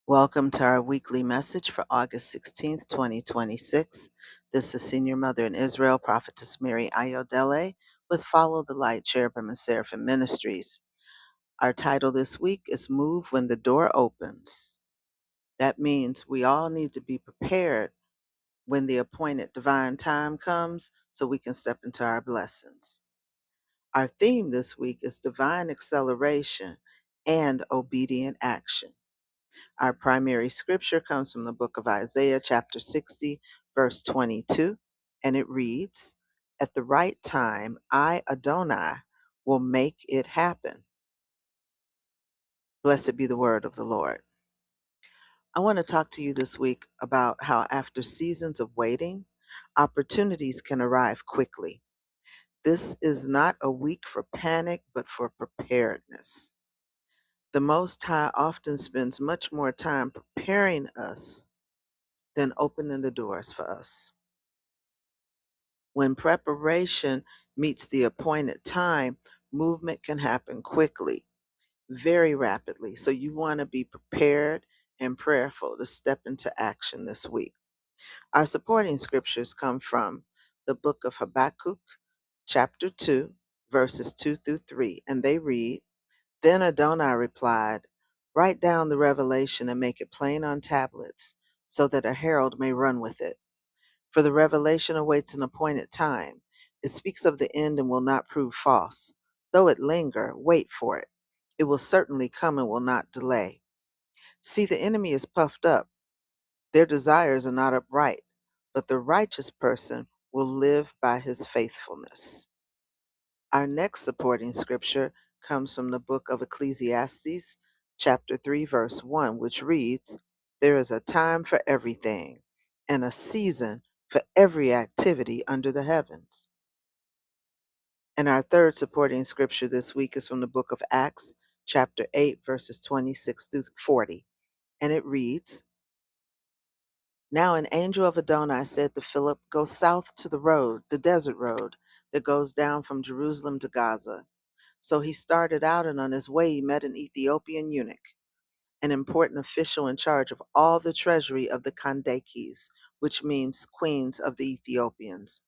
Welcome to our weekly message for August 16th, 2026. This is Senior Mother in Israel, ProphetessMaryAyodele, with Follow the Light, Cherubim and Seraphim Ministries. Our title this week is Move When the Door Opens. That means we all need to be prepared when the appointed divine time comes so we can step into our blessings. Our theme this week is divine acceleration and obedient action. Our primary scripture comes from the book of Isaiah, chapter 60, verse 22, and it reads, "At the right time, I, Adonai, will make it happen." Blessed be the word of the Lord. I want to talk to you this week about how after seasons of waiting, opportunities can arrive quickly. This is not a week for panic, but for preparedness. The Most High often spends much more time preparing us than opening the doors for us. When preparation meets the appointed time, movement can happen quickly, very rapidly. So you want to be prepared and prayerful to step into action this week. Our supporting scriptures come from the book of Habakkuk, chapter 2, verses 2 through 3, and they read, "Then Adonai replied, Write down the revelation and make it plain on tablets, so that a herald may run with it. For the revelation awaits an appointed time. It speaks of the end and will not prove false. Though it linger, wait for it. It will certainly come and will not delay. See, the enemy is puffed up. Their desires are not upright, but the righteous person will live by his faithfulness." Our next supporting scripture comes from the book of Ecclesiastes, chapter 3, verse 1, which reads, "There is a time for everything, and a season for every activity under the heavens." And our third supporting scripture this week is from the book of Acts, chapter 8, verses 26 through 40, and it reads, "Now an angel of Adonai said to Philip, Go south to the road, the desert road, that goes down from Jerusalem to Gaza. So he started out, and on his way he met an Ethiopian eunuch, an important official in charge of all the treasury of the Kandakes, which means queens of the Ethiopians.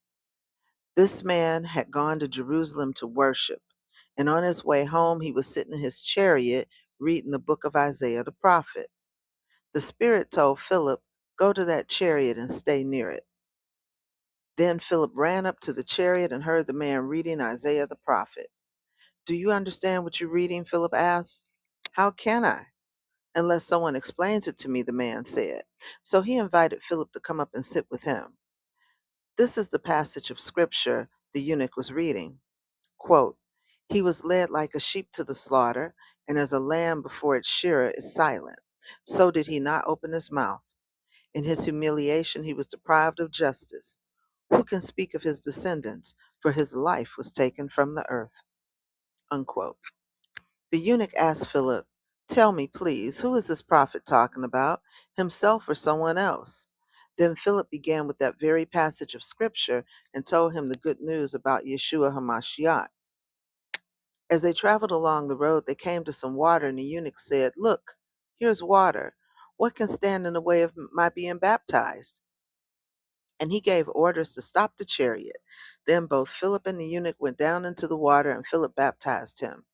This man had gone to Jerusalem to worship, and on his way home he was sitting in his chariot reading the book of Isaiah the prophet. The Spirit told Philip, Go to that chariot and stay near it. Then Philip ran up to the chariot and heard the man reading Isaiah the prophet. Do you understand what you're reading? Philip asked. How can I? Unless someone explains it to me, the man said. So he invited Philip to come up and sit with him. This is the passage of scripture the eunuch was reading. Quote, He was led like a sheep to the slaughter, and as a lamb before its shearer is silent, so did he not open his mouth. In his humiliation he was deprived of justice. Who can speak of his descendants? For his life was taken from the earth. Unquote. The eunuch asked Philip, Tell me, please, who is this prophet talking about, himself or someone else? Then Philip began with that very passage of scripture and told him the good news about Yeshua HaMashiach. As they traveled along the road, they came to some water, and the eunuch said, Look, here's water. What can stand in the way of my being baptized? And he gave orders to stop the chariot. Then both Philip and the eunuch went down into the water, and Philip baptized him.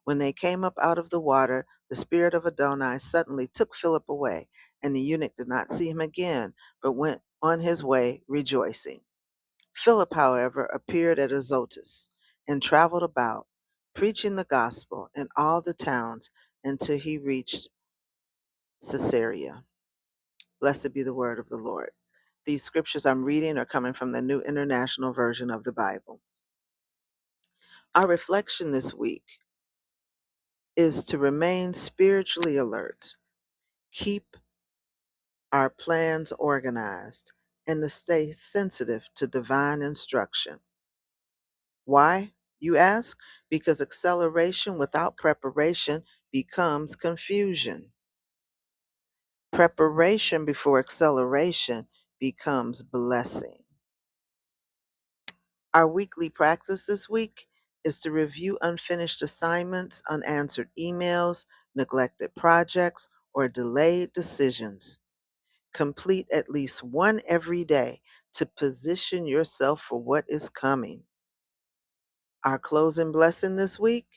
When they came up out of the water, the spirit of Adonai suddenly took Philip away, and the eunuch did not see him again, but went on his way rejoicing. Philip, however, appeared at Azotus and traveled about, preaching the gospel in all the towns until he reached Caesarea. Blessed be the word of the Lord. These scriptures I'm reading are coming from the New International Version of the Bible. Our reflection this week is to remain spiritually alert, keep our plans organized, and to stay sensitive to divine instruction. Why, you ask? Because acceleration without preparation becomes confusion. Preparation before acceleration becomes blessing. Our weekly practice this week is to review unfinished assignments, unanswered emails, neglected projects, or delayed decisions. Complete at least one every day to position yourself for what is coming. Our closing blessing this week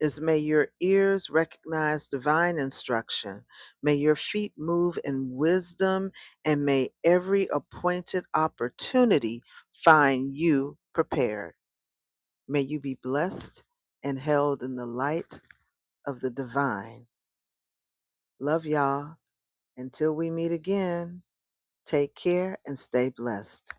is may your ears recognize divine instruction, may your feet move in wisdom, and may every appointed opportunity find you prepared. May you be blessed and held in the light of the divine. Love y'all. Until we meet again, take care and stay blessed.